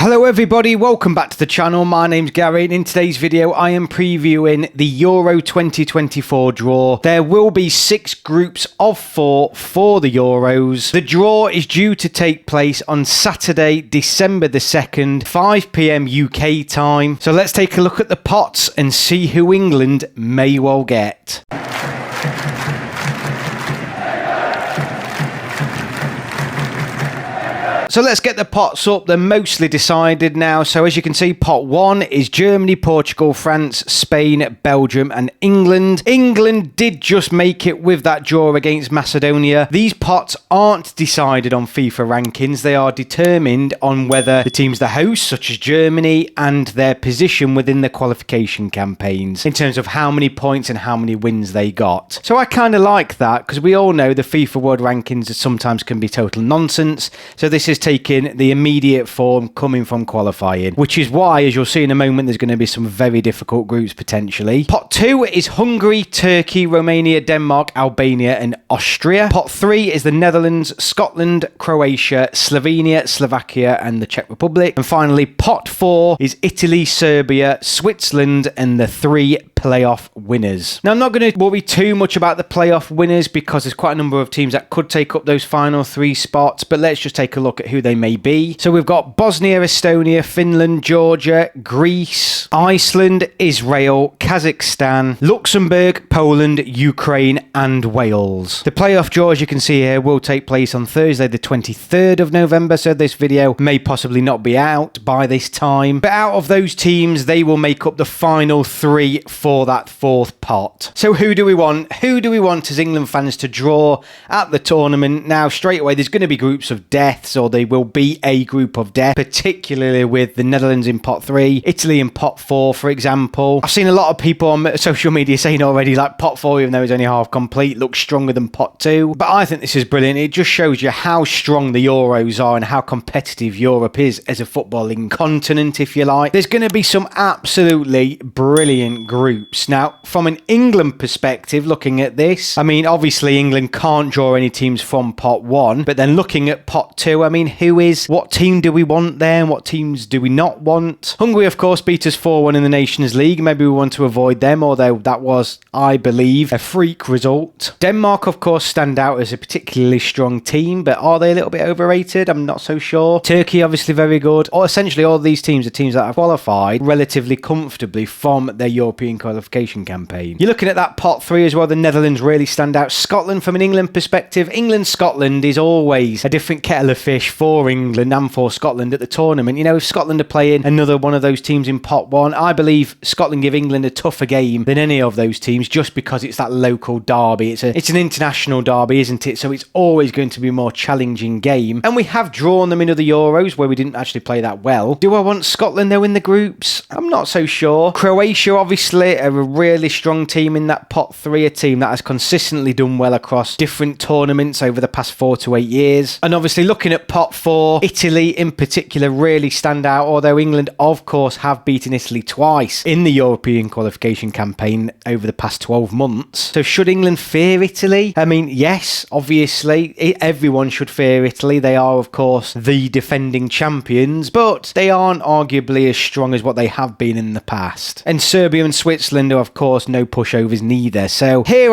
Hello everybody, welcome back to the channel. My name's Gary and in today's video I am previewing the Euro 2024 draw. There will be 6 groups of 4 for the Euros. The draw is due to take place on Saturday, December the 2nd, 5 PM UK time. So let's take a look at the pots and see who England may well get. So let's get the pots up. They're mostly decided now. So as you can see, pot 1 is Germany, Portugal, France, Spain, Belgium and England. England did just make it with that draw against Macedonia. These pots aren't decided on FIFA rankings. They are determined on whether the team's the host, such as Germany, and their position within the qualification campaigns in terms of how many points and how many wins they got. So I kind of like that because we all know the FIFA World Rankings sometimes can be total nonsense. So this is taking the immediate form coming from qualifying, which is why, as you'll see in a moment, there's going to be some very difficult groups potentially. Pot 2 is Hungary, Turkey, Romania, Denmark, Albania and Austria. Pot 3 is the Netherlands, Scotland, Croatia, Slovenia, Slovakia and the Czech Republic. And finally, pot 4 is Italy, Serbia, Switzerland and the 3 playoff winners. Now, I'm not going to worry too much about the playoff winners because there's quite a number of teams that could take up those final 3 spots, but let's just take a look at who they may be. So we've got Bosnia, Estonia, Finland, Georgia, Greece, Iceland, Israel, Kazakhstan, Luxembourg, Poland, Ukraine and Wales. The playoff draw, as you can see here, will take place on Thursday the 23rd of November, so this video may possibly not be out by this time. But out of those teams, they will make up the final 3 for that 4th pot. So who do we want? Who do we want as England fans to draw at the tournament? Now, straight away, there's going to be groups of deaths, or they will be a group of death, particularly with the Netherlands in pot 3, Italy in pot 4, for example. I've seen a lot of people on social media saying already, like, pot 4, even though it's only half complete, looks stronger than pot 2. But I think this is brilliant. It just shows you how strong the Euros are and how competitive Europe is as a footballing continent, if you like. There's going to be some absolutely brilliant groups. Now, from an England perspective, looking at this, I mean, obviously England can't draw any teams from pot 1, but then looking at pot 2, I mean, what team do we want there and what teams do we not want? Hungary, of course, beat us 4-1 in the Nations League. Maybe we want to avoid them, although that was, I believe, a freak result. Denmark, of course, stand out as a particularly strong team, but are they a little bit overrated? I'm not so sure. Turkey, obviously very good. Or essentially all these teams are teams that have qualified relatively comfortably from their European qualification campaign. You're looking at that pot 3 as well. The Netherlands really stand out. Scotland, from an England perspective, England-Scotland is always a different kettle of fish for England and for Scotland at the tournament. You know, if Scotland are playing another one of those teams in pot 1, I believe Scotland give England a tougher game than any of those teams just because it's that local derby. It's an international derby, isn't it? So it's always going to be a more challenging game. And we have drawn them in other Euros where we didn't actually play that well. Do I want Scotland though in the groups? I'm not so sure. Croatia, obviously, are a really strong team in that pot 3, a team that has consistently done well across different tournaments over the past 4 to 8 years. And obviously looking at pot 4, Italy in particular really stand out, although England, of course, have beaten Italy twice in the European qualification campaign over the past 12 months. So should England fear Italy? I mean, yes, obviously, everyone should fear Italy. They are, of course, the defending champions, but they aren't arguably as strong as what they have been in the past. And Serbia and Switzerland are, of course, no pushovers neither. So these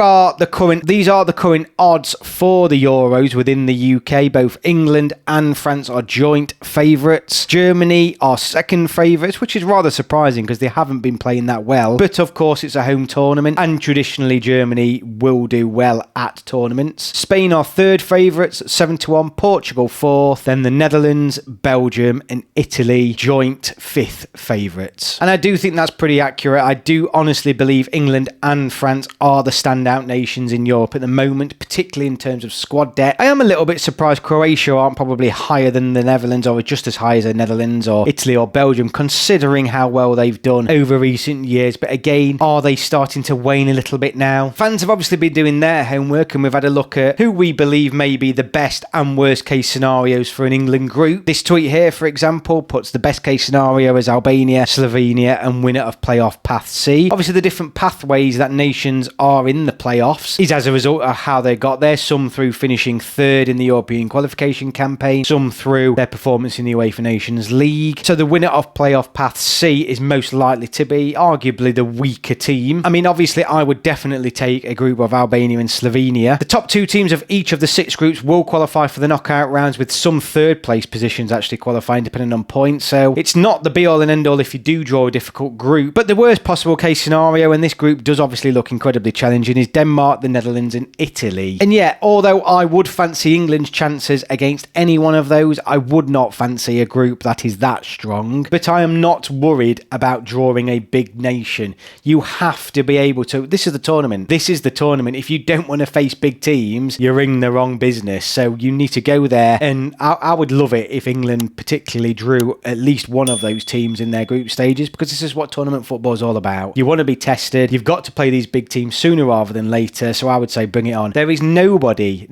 are the current odds for the Euros within the UK. Both England and France are joint favourites. Germany are second favourites, which is rather surprising because they haven't been playing that well. But of course, it's a home tournament and traditionally Germany will do well at tournaments. Spain are third favourites at 7-1, Portugal 4th, then the Netherlands, Belgium and Italy joint 5th favourites. And I do think that's pretty accurate. I do honestly believe England and France are the standout nations in Europe at the moment, particularly in terms of squad depth. I am a little bit surprised Croatia aren't probably higher than the Netherlands, or just as high as the Netherlands or Italy or Belgium, considering how well they've done over recent years. But again, are they starting to wane a little bit now? Fans have obviously been doing their homework and we've had a look at who we believe may be the best and worst case scenarios for an England group. This tweet here, for example, puts the best case scenario as Albania, Slovenia and winner of playoff path C. Obviously, the different pathways that nations are in the playoffs is as a result of how they got there. Some through finishing third in the European qualification campaign, some through their performance in the UEFA Nations League. So the winner of playoff path C is most likely to be arguably the weaker team. I mean, obviously, I would definitely take a group of Albania and Slovenia. The top two teams of each of the 6 groups will qualify for the knockout rounds, with some third place positions actually qualifying depending on points. So it's not the be all and end all if you do draw a difficult group. But the worst possible case scenario, and this group does obviously look incredibly challenging, is Denmark, the Netherlands and Italy. And yeah, although I would fancy England's chances against any one of those, I would not fancy a group that is that strong. But I am not worried about drawing a big nation. You have to be able to. This is the tournament. This is the tournament. If you don't want to face big teams, you're in the wrong business. So you need to go there. And I would love it if England particularly drew at least one of those teams in their group stages, because this is what tournament football is all about. You want to be tested. You've got to play these big teams sooner rather than later. So I would say bring it on. There is nobody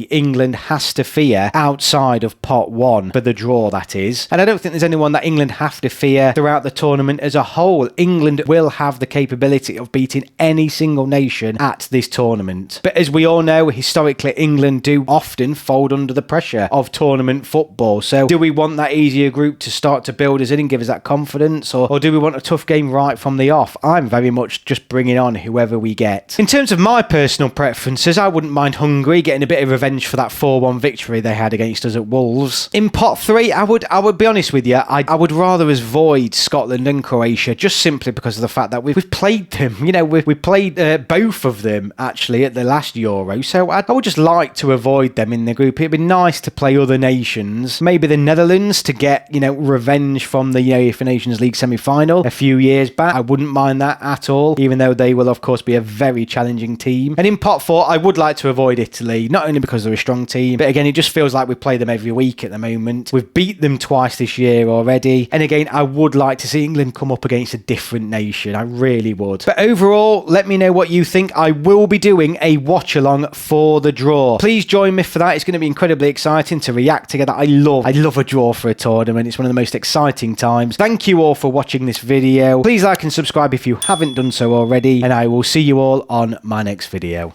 England has to fear outside of pot 1 for the draw, that is. And I don't think there's anyone that England have to fear throughout the tournament as a whole. England will have the capability of beating any single nation at this tournament. But as we all know, historically, England do often fold under the pressure of tournament football. So do we want that easier group to start to build us in and give us that confidence? Or do we want a tough game right from the off? I'm very much just bringing on whoever we get. In terms of my personal preferences, I wouldn't mind Hungary getting a bit of revenge for that 4-1 victory they had against us at Wolves. In pot 3, I would be honest with you, I would rather avoid Scotland and Croatia, just simply because of the fact that we've played them. You know, we played both of them actually at the last Euro, so I would just like to avoid them in the group. It'd be nice to play other nations, maybe the Netherlands, to get, you know, revenge from the UEFA Nations League semi-final a few years back. I wouldn't mind that at all, even though they will of course be a very challenging team. And in pot 4, I would like to avoid Italy, not only because they're a strong team, but again, it just feels like we play them every week at the moment. We've beat them twice this year already, and again, I would like to see England come up against a different nation. I really would. But overall, let me know what you think. I will be doing a watch along for the draw. Please join me for that. It's going to be incredibly exciting to react together. I love a draw for a tournament. It's one of the most exciting times. Thank you all for watching this video. Please like and subscribe if you haven't done so already, and I will see you all on my next video.